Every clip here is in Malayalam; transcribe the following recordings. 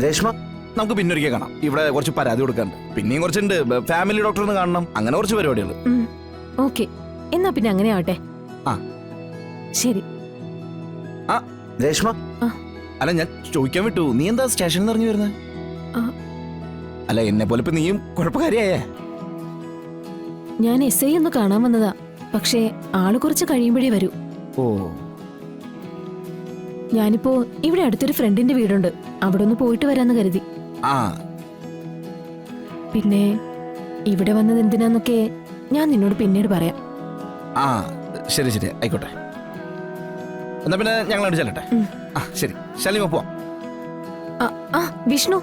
രേഷ്മ നമുക്ക് പിന്നൊരിക്കൽ കാണാം. ഇവിടെ കുറച്ച് പരാതി കൊടുക്കാണ്ട്. പിന്നെയും കുറച്ചുണ്ട്. ഫാമിലി ഡോക്ടറിന് കാണണം. അങ്ങനെ കുറച്ച് പരിപാടികൾ. ഓക്കെ, എന്നാ പിന്നെ അങ്ങനെ ആവട്ടെ. ആ ശരി. ആ രേഷ്മ, അല്ല ഞാൻ ചോദിക്കാൻ വിട്ടു, നീ എന്താ സ്റ്റേഷനിൽ നിന്ന് ഇറങ്ങി വരുന്നത്? അല്ല എന്നെ പോലെ ഇപ്പൊ നീയും കുഴപ്പക്കാരിയായേ. ഞാൻ SI ഒന്ന് കാണാൻ വന്നതാ. പക്ഷേ ആള് കുറച്ച് കഴിയുമ്പോഴേ വരൂ. ഓ, ഞാനിപ്പോ ഇവിടെ അടുത്തൊരു ഫ്രണ്ടിന്റെ വീടുണ്ട്, അവിടെ ഒന്ന് പോയിട്ട് വരാന്ന് കരുതി. ആ പിന്നെ ഇവിടെ വന്നത് എന്തിനാന്നൊക്കെ ഞാൻ നിന്നോട് പിന്നീട് പറയാം. ആ ശരി ശരി ആയിക്കോട്ടെ. എന്നാ പിന്നെ ഞങ്ങൾ ചെല്ലട്ടെ. ആ ശരി, ശാലിമ പോവാം. വിഷ്ണു,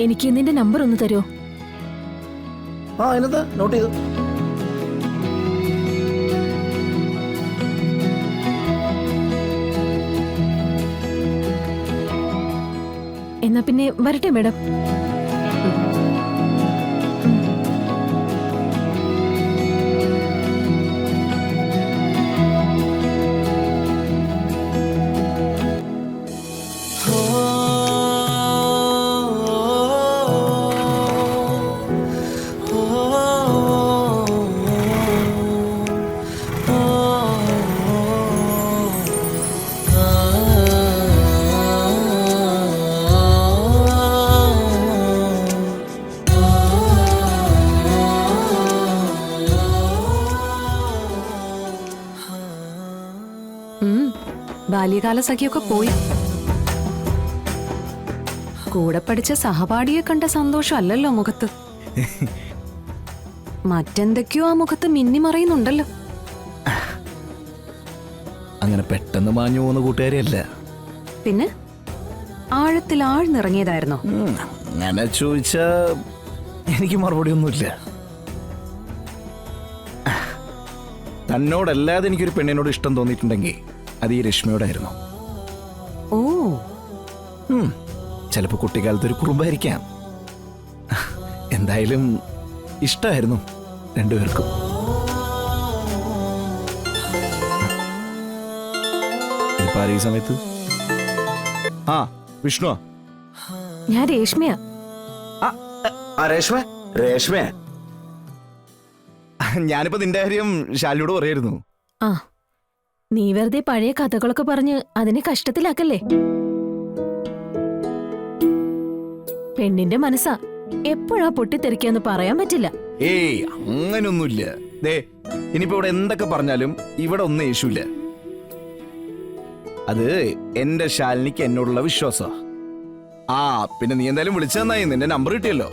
എനിക്ക് നിന്റെ നമ്പർ ഒന്ന് തരുമോ? ആ എന്നതാ നോട്ട് ചെയ്തു. എന്നാ പിന്നെ വരട്ടെ മേഡം. ബാല്യകാല സഖിയൊക്കെ പോയി. കൂടെ പഠിച്ച സഹപാഠിയെ കണ്ട സന്തോഷം അല്ലല്ലോ മുഖത്ത്. മറ്റെന്തൊക്കെയോ ആ മുഖത്ത് മിന്നിമറയുന്നുണ്ടല്ലോ. അങ്ങനെ പെട്ടെന്ന് മാഞ്ഞു പോകുന്ന കൂട്ടുകാരിയല്ല. പിന്നെ ആഴത്തിൽ ആഴ്ന്നിറങ്ങിയതായിരുന്നോ? അങ്ങനെ ചോദിച്ചാ എനിക്ക് മറുപടി ഒന്നുമില്ല. തന്നോടല്ലാതെ എനിക്കൊരു പെണ്ണിനോട് ഇഷ്ടം തോന്നിയിട്ടുണ്ടെങ്കിൽ അത് ഈ രശ്മിയോടായിരുന്നു. ഓ, ചിലപ്പോ കുട്ടിക്കാലത്ത് ഒരു കുറുമ്പായിരിക്കാം. എന്തായാലും ഇഷ്ടമായിരുന്നു രണ്ടുപേർക്കും. ഇതിപ്പോ ഈ സമയത്ത് ആ വിഷ്ണു, ഞാൻ രേഷ്മയാ. രേഷ്മ, രേഷ്മ, ഞാനിപ്പോ നിന്റെ കാര്യം ശാലിയോട് പറയായിരുന്നു. ആ, നീ വെറുതെ പഴയ കഥകളൊക്കെ പറഞ്ഞ് അതിനെ കഷ്ടത്തിലാക്കല്ലേ. പെണ്ണിന്റെ മനസ്സാ, എപ്പോഴാ പൊട്ടിത്തെറിക്കാന്ന് പറയാൻ പറ്റില്ല. ഏയ് അങ്ങനൊന്നുമില്ല. ദേ ഇനിയിപ്പോ ഇവിടെ എന്തൊക്കെ പറഞ്ഞാലും ഇവിടെ ഒന്നും യേശുല്ല. അത് എന്റെ ശാലിനിക്ക് എന്നോടുള്ള വിശ്വാസാ. ആ പിന്നെ നീ എന്തായാലും വിളിച്ചു തന്നായി, നിന്റെ നമ്പർ കിട്ടിയല്ലോ.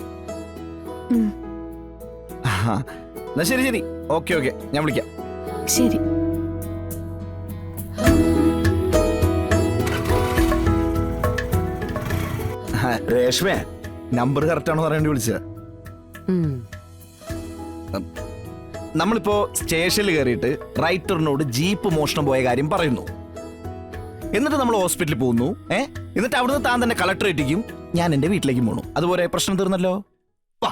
എന്നാ ശരി ശരി, ഓക്കെ ഓക്കെ, ഞാൻ വിളിക്കാം. ശരി. രേഷ്മ, നമ്പർ കറക്റ്റ് ആണോ പറയാൻ വേണ്ടി വിളിച്ചത്. നമ്മളിപ്പോ സ്റ്റേഷനിൽ കയറിയിട്ട് റൈറ്ററിനോട് ജീപ്പ് മോഷണം പോയ കാര്യം പറയുന്നു. എന്നിട്ട് നമ്മൾ ഹോസ്പിറ്റലിൽ പോകുന്നു. എന്നിട്ട് അവിടുന്ന് താൻ തന്നെ കളക്ടറേറ്റിക്കും ഞാൻ എന്റെ വീട്ടിലേക്കും പോണു. അതുപോലെ പ്രശ്നം തീർന്നല്ലോ. വാ.